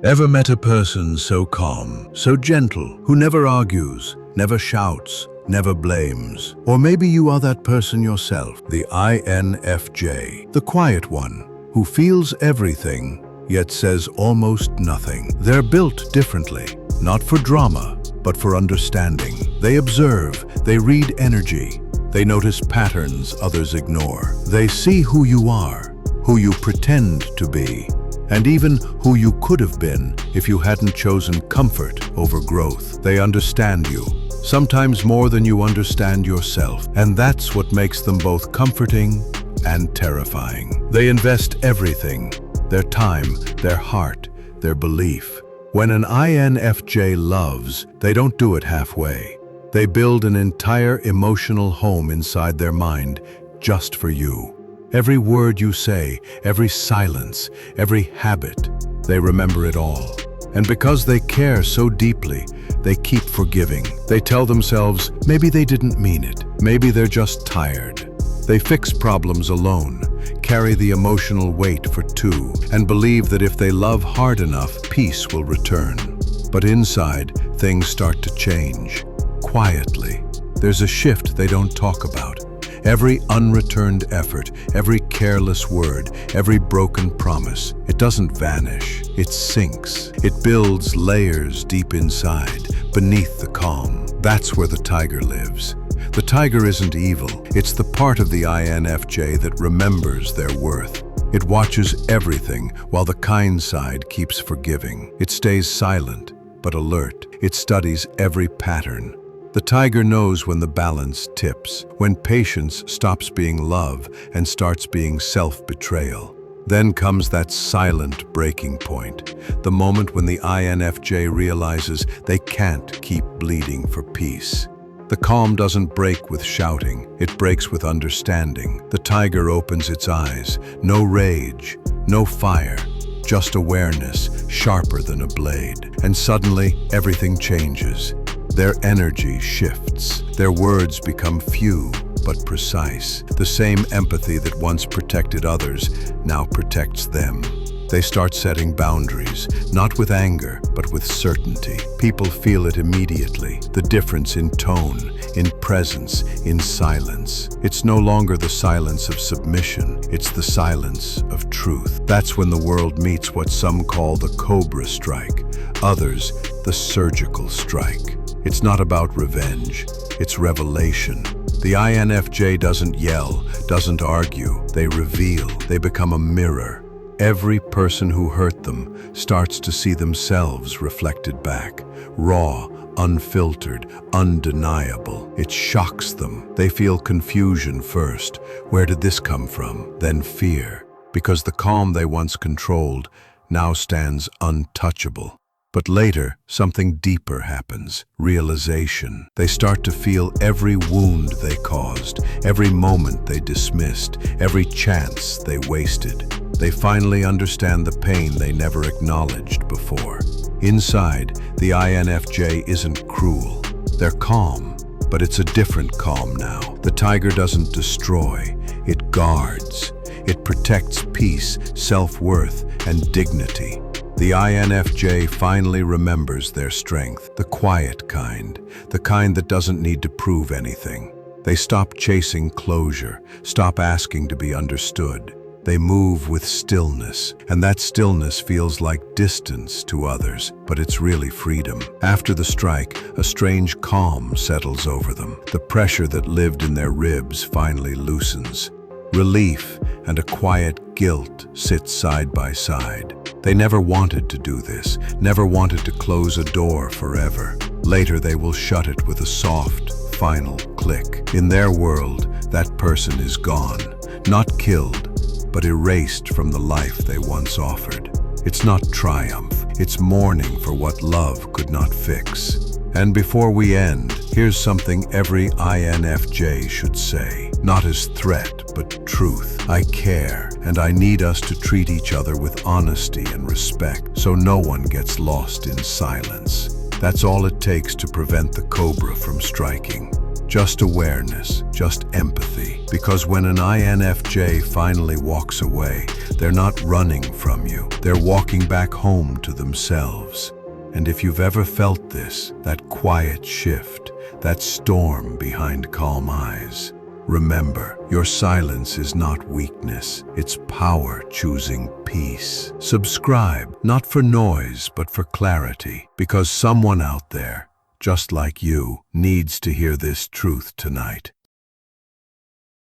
Ever met a person so calm, so gentle, who never argues, never shouts, never blames? Or maybe you are that person yourself, the INFJ, the quiet one, who feels everything, yet says almost nothing. They're built differently, not for drama, but for understanding. They observe, they read energy, they notice patterns others ignore. They see who you are, who you pretend to be, and even who you could have been if you hadn't chosen comfort over growth. They understand you, sometimes more than you understand yourself, and that's what makes them both comforting and terrifying. They invest everything, their time, their heart, their belief. When an INFJ loves, they don't do it halfway. They build an entire emotional home inside their mind just for you. Every word you say, every silence, every habit, they remember it all. And because they care so deeply, they keep forgiving. They tell themselves, maybe they didn't mean it. Maybe they're just tired. They fix problems alone, carry the emotional weight for two, and believe that if they love hard enough, peace will return. But inside, things start to change. Quietly. There's a shift they don't talk about. Every unreturned effort, every careless word, every broken promise, it doesn't vanish, it sinks. It builds layers deep inside, beneath the calm. That's where the tiger lives. The tiger isn't evil, it's the part of the INFJ that remembers their worth. It watches everything while the kind side keeps forgiving. It stays silent, but alert. It studies every pattern. The tiger knows when the balance tips, when patience stops being love and starts being self-betrayal. Then comes that silent breaking point, the moment when the INFJ realizes they can't keep bleeding for peace. The calm doesn't break with shouting, it breaks with understanding. The tiger opens its eyes, no rage, no fire, just awareness, sharper than a blade. And suddenly, everything changes. Their energy shifts. Their words become few but precise. The same empathy that once protected others now protects them. They start setting boundaries, not with anger, but with certainty. People feel it immediately, the difference in tone, in presence, in silence. It's no longer the silence of submission, it's the silence of truth. That's when the world meets what some call the Cobra Strike, others the surgical strike. It's not about revenge, it's revelation. The INFJ doesn't yell, doesn't argue, they reveal, they become a mirror. Every person who hurt them starts to see themselves reflected back, raw, unfiltered, undeniable. It shocks them. They feel confusion first. Where did this come from? Then fear, because the calm they once controlled now stands untouchable. But later, something deeper happens, realization. They start to feel every wound they caused, every moment they dismissed, every chance they wasted. They finally understand the pain they never acknowledged before. Inside, the INFJ isn't cruel. They're calm, but it's a different calm now. The tiger doesn't destroy, it guards. It protects peace, self-worth, and dignity. The INFJ finally remembers their strength, the quiet kind, the kind that doesn't need to prove anything. They stop chasing closure, stop asking to be understood. They move with stillness, and that stillness feels like distance to others, but it's really freedom. After the strike, a strange calm settles over them. The pressure that lived in their ribs finally loosens. Relief and a quiet guilt sit side by side. They never wanted to do this, never wanted to close a door forever. Later they will shut it with a soft, final click. In their world, that person is gone, not killed, but erased from the life they once offered. It's not triumph, it's mourning for what love could not fix. And before we end, here's something every INFJ should say, not as threat, but truth. I care, and I need us to treat each other with honesty and respect, so no one gets lost in silence. That's all it takes to prevent the cobra from striking. just awareness, just empathy. Because when an INFJ finally walks away, they're not running from you. They're walking back home to themselves. And if you've ever felt this, that quiet shift, that storm behind calm eyes, remember, your silence is not weakness, it's power choosing peace. Subscribe, not for noise, but for clarity, because someone out there, just like you, needs to hear this truth tonight.